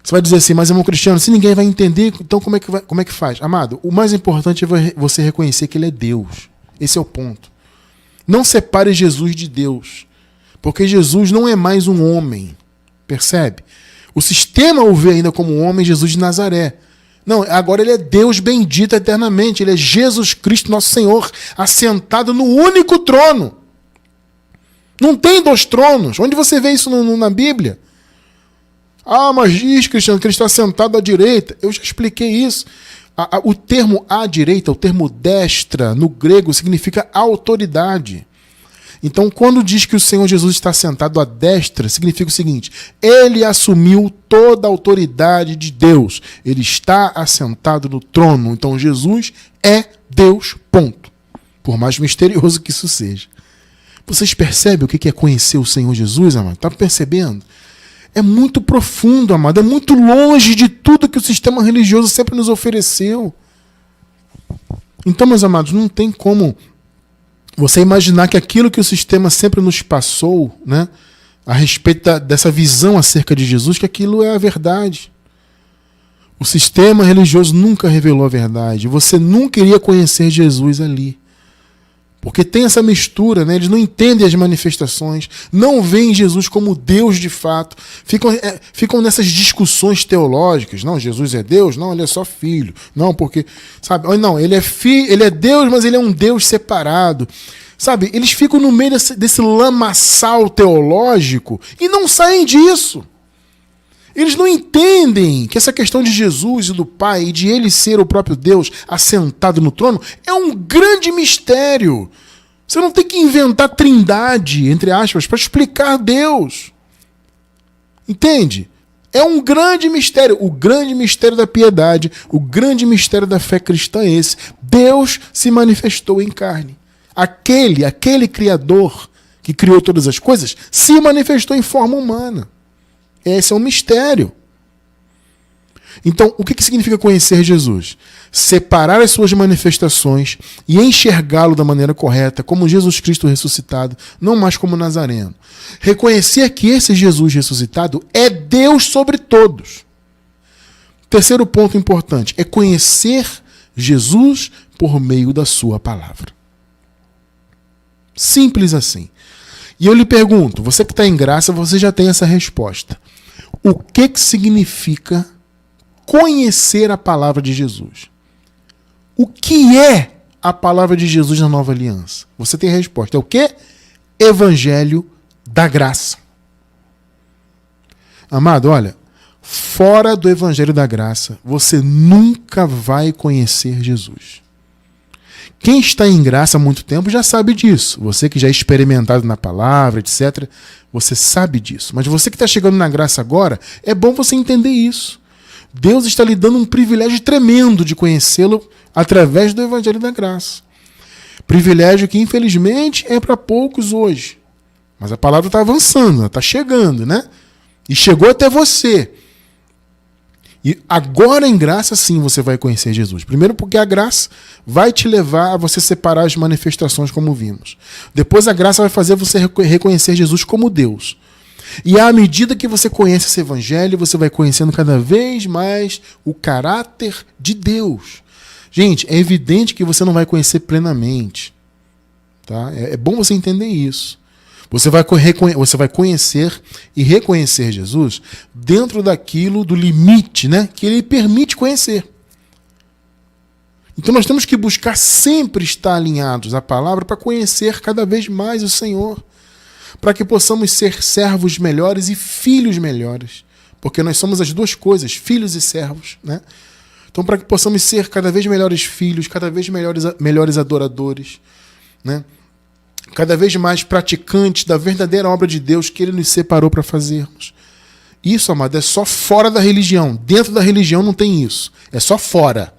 você vai dizer assim, mas irmão Cristiano, se ninguém vai entender, então como é que faz? Amado, o mais importante é você reconhecer que ele é Deus. Esse é o ponto. Não separe Jesus de Deus, porque Jesus não é mais um homem, percebe? O sistema o vê ainda como um homem, Jesus de Nazaré. Não, agora ele é Deus bendito eternamente, ele é Jesus Cristo, nosso Senhor, assentado no único trono. Não tem dois tronos. Onde você vê isso na Bíblia? Ah, mas diz, Cristiano, que ele está sentado à direita. Eu já expliquei isso. O termo à direita, o termo destra, no grego, significa autoridade. Então, quando diz que o Senhor Jesus está sentado à destra, significa o seguinte: ele assumiu toda a autoridade de Deus. Ele está assentado no trono. Então, Jesus é Deus, ponto. Por mais misterioso que isso seja. Vocês percebem o que é conhecer o Senhor Jesus, amado? Está percebendo? É muito profundo, amado. É muito longe de tudo que o sistema religioso sempre nos ofereceu. Então, meus amados, não tem como você imaginar que aquilo que o sistema sempre nos passou, né, a respeito dessa visão acerca de Jesus, que aquilo é a verdade. O sistema religioso nunca revelou a verdade. Você nunca iria conhecer Jesus ali. Porque tem essa mistura, né? Eles não entendem as manifestações, não veem Jesus como Deus de fato, ficam nessas discussões teológicas. Não, Jesus é Deus? Não, ele é só filho. Não, porque, sabe? Não, ele é ele é Deus, mas ele é um Deus separado. Sabe? Eles ficam no meio desse lamaçal teológico e não saem disso. Eles não entendem que essa questão de Jesus e do Pai e de ele ser o próprio Deus assentado no trono é um grande mistério. Você não tem que inventar trindade, entre aspas, para explicar Deus. Entende? É um grande mistério. O grande mistério da piedade, o grande mistério da fé cristã é esse. Deus se manifestou em carne. Aquele Criador que criou todas as coisas se manifestou em forma humana. Esse é um mistério. Então, o que significa conhecer Jesus? Separar as suas manifestações e enxergá-lo da maneira correta, como Jesus Cristo ressuscitado, não mais como Nazareno. Reconhecer que esse Jesus ressuscitado é Deus sobre todos. Terceiro ponto importante é conhecer Jesus por meio da sua palavra. Simples assim. E eu lhe pergunto, você que está em graça, você já tem essa resposta. O que significa conhecer a palavra de Jesus? O que é a palavra de Jesus na nova aliança? Você tem a resposta. É o quê? Evangelho da graça. Amado, olha, fora do evangelho da graça, você nunca vai conhecer Jesus. Quem está em graça há muito tempo já sabe disso. Você que já é experimentado na palavra, etc., você sabe disso. Mas você que está chegando na graça agora, é bom você entender isso. Deus está lhe dando um privilégio tremendo de conhecê-lo através do evangelho da graça. Privilégio que, infelizmente, é para poucos hoje. Mas a palavra está avançando, ela está chegando, né? E chegou até você. E agora em graça sim você vai conhecer Jesus. Primeiro porque a graça vai te levar a você separar as manifestações como vimos. Depois a graça vai fazer você reconhecer Jesus como Deus. E à medida que você conhece esse evangelho, você vai conhecendo cada vez mais o caráter de Deus. Gente, é evidente que você não vai conhecer plenamente. Tá? É bom você entender isso. Você vai conhecer e reconhecer Jesus dentro daquilo, do limite, né, que ele permite conhecer. Então nós temos que buscar sempre estar alinhados à palavra para conhecer cada vez mais o Senhor. Para que possamos ser servos melhores e filhos melhores. Porque nós somos as duas coisas, filhos e servos. Né? Então para que possamos ser cada vez melhores filhos, cada vez melhores adoradores, né? Cada vez mais praticantes da verdadeira obra de Deus que Ele nos separou para fazermos. Isso, amado, é só fora da religião. Dentro da religião não tem isso. É só fora.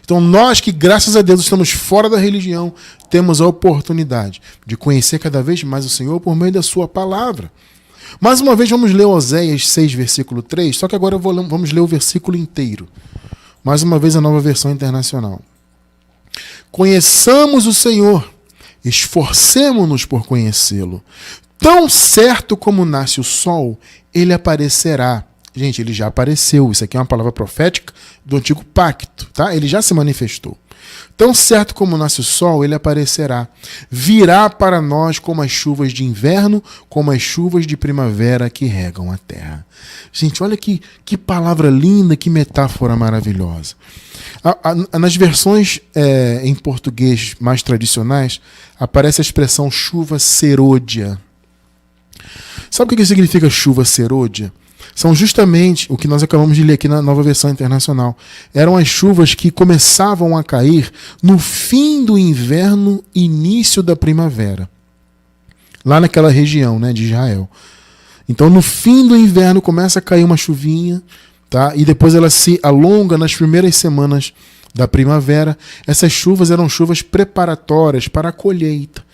Então nós que, graças a Deus, estamos fora da religião, temos a oportunidade de conhecer cada vez mais o Senhor por meio da sua palavra. Mais uma vez vamos ler Oséias 6, versículo 3, só que agora vamos ler o versículo inteiro. Mais uma vez a Nova Versão Internacional. Conheçamos o Senhor. Esforcemo-nos por conhecê-lo. Tão certo como nasce o sol, ele aparecerá. Gente, ele já apareceu. Isso aqui é uma palavra profética do antigo pacto, tá? Ele já se manifestou. Tão certo como nasce o sol, ele aparecerá. Virá para nós como as chuvas de inverno, como as chuvas de primavera que regam a terra. Gente, olha que palavra linda, que metáfora maravilhosa. Nas versões em português mais tradicionais, aparece a expressão chuva serôdia. Sabe o que significa chuva serôdia? São justamente o que nós acabamos de ler aqui na Nova Versão Internacional. Eram as chuvas que começavam a cair no fim do inverno, início da primavera. Lá naquela região, né, de Israel. Então, no fim do inverno começa a cair uma chuvinha, tá? E depois ela se alonga nas primeiras semanas da primavera. Essas chuvas eram chuvas preparatórias para a colheita.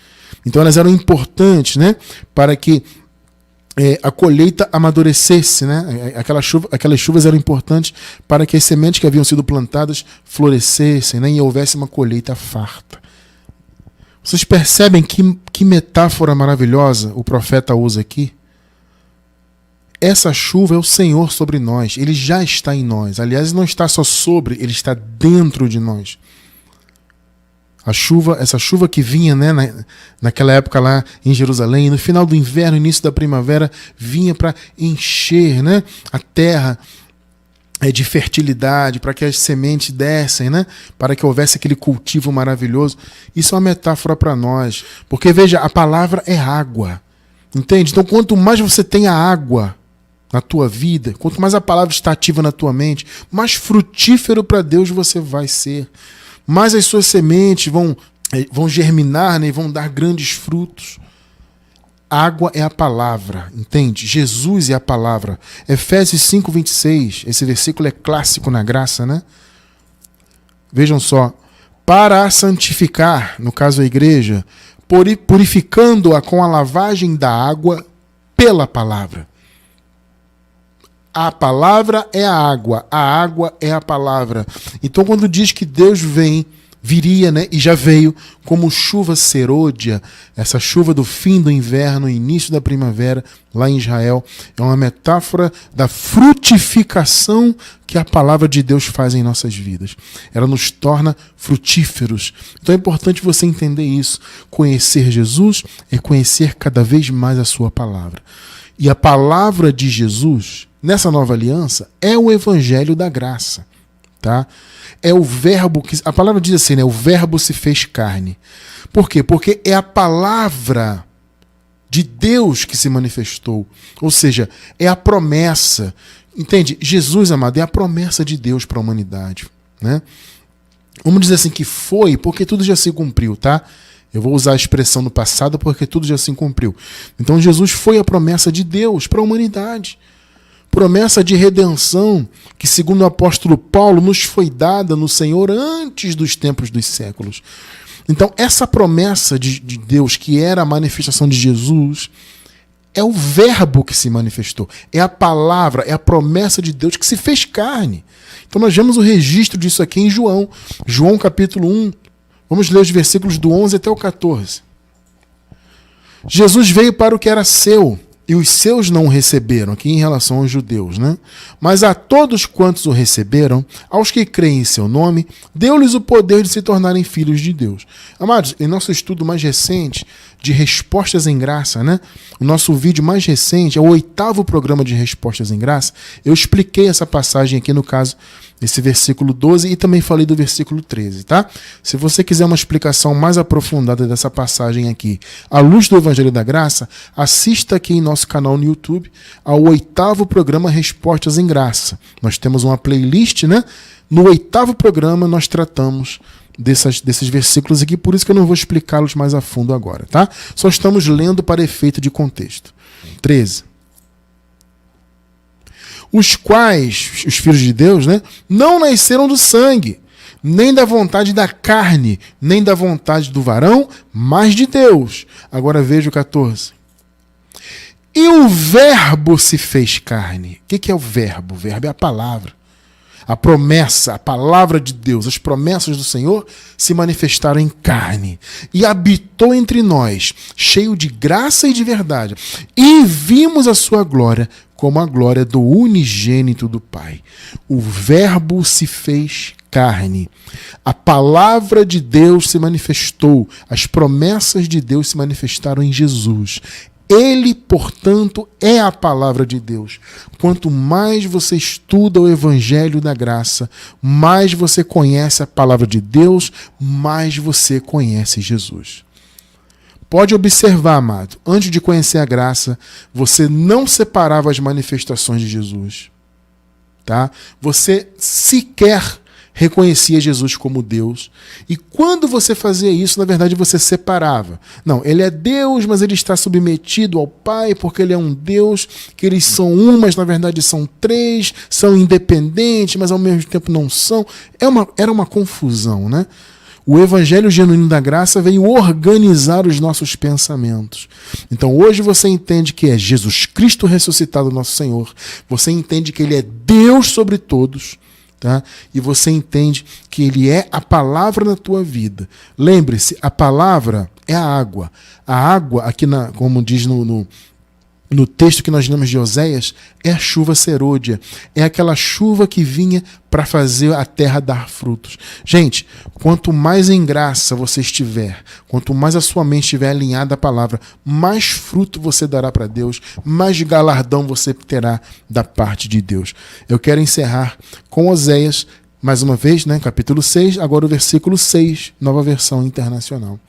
Então elas eram importantes, né, para que a colheita amadurecesse, né? Aquelas chuvas eram importantes para que as sementes que haviam sido plantadas florescessem, né? E houvesse uma colheita farta. Vocês percebem que metáfora maravilhosa o profeta usa aqui? Essa chuva é o Senhor sobre nós. Ele já está em nós. Aliás, não está só sobre, ele está dentro de nós. essa chuva que vinha, né, naquela época lá em Jerusalém, no final do inverno, início da primavera, vinha para encher, né, a terra de fertilidade, para que as sementes dessem, né, para que houvesse aquele cultivo maravilhoso. Isso é uma metáfora para nós, porque veja, a palavra é água, entende? Então quanto mais você tem a água na tua vida, quanto mais a palavra está ativa na tua mente, mais frutífero para Deus você vai ser. Mais as suas sementes vão germinar, né, e vão dar grandes frutos. Água é a palavra, entende? Jesus é a palavra. Efésios 5:26, esse versículo é clássico na graça, né? Vejam só. Para a santificar, no caso a igreja, purificando-a com a lavagem da água pela palavra. A palavra é a água é a palavra. Então, quando diz que Deus viria, né, e já veio como chuva serôdia, essa chuva do fim do inverno, início da primavera, lá em Israel, é uma metáfora da frutificação que a palavra de Deus faz em nossas vidas. Ela nos torna frutíferos. Então é importante você entender isso. Conhecer Jesus é conhecer cada vez mais a sua palavra. E a palavra de Jesus, nessa nova aliança, é o evangelho da graça, tá? É o verbo que... A palavra diz assim, né? O verbo se fez carne. Por quê? Porque é a palavra de Deus que se manifestou. Ou seja, é a promessa. Entende? Jesus, amado, é a promessa de Deus para a humanidade, né? Vamos dizer assim que foi, porque tudo já se cumpriu, tá? Eu vou usar a expressão no passado porque tudo já se cumpriu. Então Jesus foi a promessa de Deus para a humanidade. Promessa de redenção que, segundo o apóstolo Paulo, nos foi dada no Senhor antes dos tempos dos séculos. Então essa promessa de Deus, que era a manifestação de Jesus, é o verbo que se manifestou. É a palavra, é a promessa de Deus que se fez carne. Então nós vemos o registro disso aqui em João. João capítulo 1. Vamos ler os versículos do 11 até o 14. Jesus veio para o que era seu, e os seus não o receberam, aqui em relação aos judeus, né? Mas a todos quantos o receberam, aos que creem em seu nome, deu-lhes o poder de se tornarem filhos de Deus. Amados, em nosso estudo mais recente de Respostas em Graça, né? O nosso vídeo mais recente, é o 8º programa de Respostas em Graça, eu expliquei essa passagem aqui, no caso, esse versículo 12, e também falei do versículo 13, tá? Se você quiser uma explicação mais aprofundada dessa passagem aqui, à luz do Evangelho da Graça, assista aqui em nosso canal no YouTube ao 8º programa Respostas em Graça. Nós temos uma playlist, né? No 8º programa nós tratamos desses versículos aqui, por isso que eu não vou explicá-los mais a fundo agora, tá? Só estamos lendo para efeito de contexto. 13. Os quais, os filhos de Deus, né, não nasceram do sangue, nem da vontade da carne, nem da vontade do varão, mas de Deus. Agora veja o 14. E o verbo se fez carne. O que é o verbo? O verbo é a palavra. A promessa, a palavra de Deus, as promessas do Senhor se manifestaram em carne e habitou entre nós, cheio de graça e de verdade. E vimos a sua glória como a glória do unigênito do Pai. O verbo se fez carne. A palavra de Deus se manifestou. As promessas de Deus se manifestaram em Jesus. Ele, portanto, é a palavra de Deus. Quanto mais você estuda o Evangelho da Graça, mais você conhece a palavra de Deus, mais você conhece Jesus. Pode observar, amado, antes de conhecer a graça, você não separava as manifestações de Jesus, tá? Você sequer reconhecia Jesus como Deus. E quando você fazia isso, na verdade você separava. Não, ele é Deus, mas ele está submetido ao Pai, porque ele é um Deus, que eles são um, mas na verdade são três, são independentes, mas ao mesmo tempo não são. Era uma confusão, né? O Evangelho genuíno da graça veio organizar os nossos pensamentos. Então hoje você entende que é Jesus Cristo ressuscitado, nosso Senhor. Você entende que ele é Deus sobre todos. Tá? E você entende que ele é a palavra na tua vida. Lembre-se, a palavra é a água. A água, aqui como diz no texto que nós lemos de Oséias, é a chuva serôdia. É aquela chuva que vinha para fazer a terra dar frutos. Gente, quanto mais em graça você estiver, quanto mais a sua mente estiver alinhada à palavra, mais fruto você dará para Deus, mais galardão você terá da parte de Deus. Eu quero encerrar com Oséias, mais uma vez, né, capítulo 6, agora o versículo 6, nova versão internacional.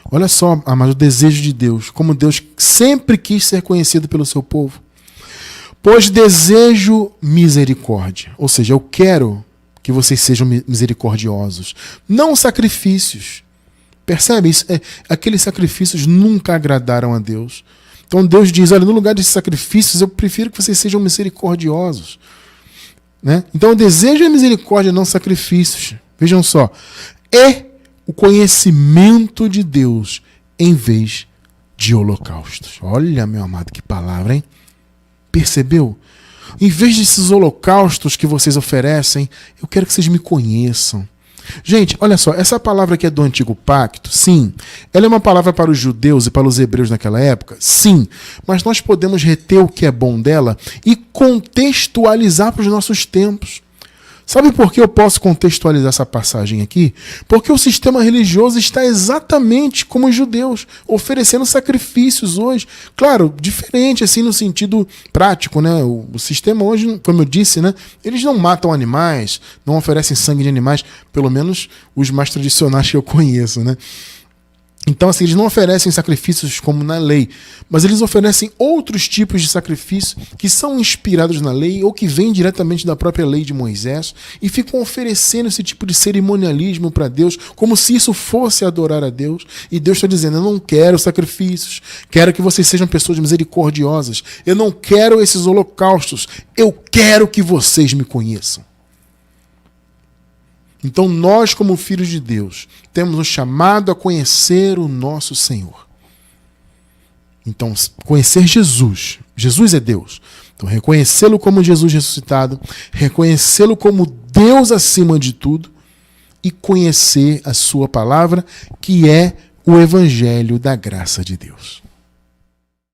Olha só, amado, o desejo de Deus, como Deus sempre quis ser conhecido pelo seu povo. Pois desejo misericórdia, ou seja, eu quero que vocês sejam misericordiosos, não sacrifícios. Percebe isso? Aqueles sacrifícios nunca agradaram a Deus. Então Deus diz, olha, no lugar desses sacrifícios, eu prefiro que vocês sejam misericordiosos. Né? Então o desejo é misericórdia, não sacrifícios. Vejam só, o conhecimento de Deus em vez de holocaustos. Olha, meu amado, que palavra, hein? Percebeu? Em vez desses holocaustos que vocês oferecem, eu quero que vocês me conheçam. Gente, olha só, essa palavra aqui é do Antigo Pacto, sim. Ela é uma palavra para os judeus e para os hebreus naquela época, sim. Mas nós podemos reter o que é bom dela e contextualizar para os nossos tempos. Sabe por que eu posso contextualizar essa passagem aqui? Porque o sistema religioso está exatamente como os judeus, oferecendo sacrifícios hoje. Claro, diferente assim no sentido prático, né? O sistema hoje, como eu disse, né? Eles não matam animais, não oferecem sangue de animais, pelo menos os mais tradicionais que eu conheço, né? Então, assim, eles não oferecem sacrifícios como na lei, mas eles oferecem outros tipos de sacrifício que são inspirados na lei ou que vêm diretamente da própria lei de Moisés e ficam oferecendo esse tipo de cerimonialismo para Deus, como se isso fosse adorar a Deus. E Deus está dizendo, eu não quero sacrifícios, quero que vocês sejam pessoas misericordiosas, eu não quero esses holocaustos, eu quero que vocês me conheçam. Então nós, como filhos de Deus, temos um chamado a conhecer o nosso Senhor. Então, conhecer Jesus. Jesus é Deus. Então, reconhecê-lo como Jesus ressuscitado, reconhecê-lo como Deus acima de tudo e conhecer a sua palavra, que é o Evangelho da graça de Deus.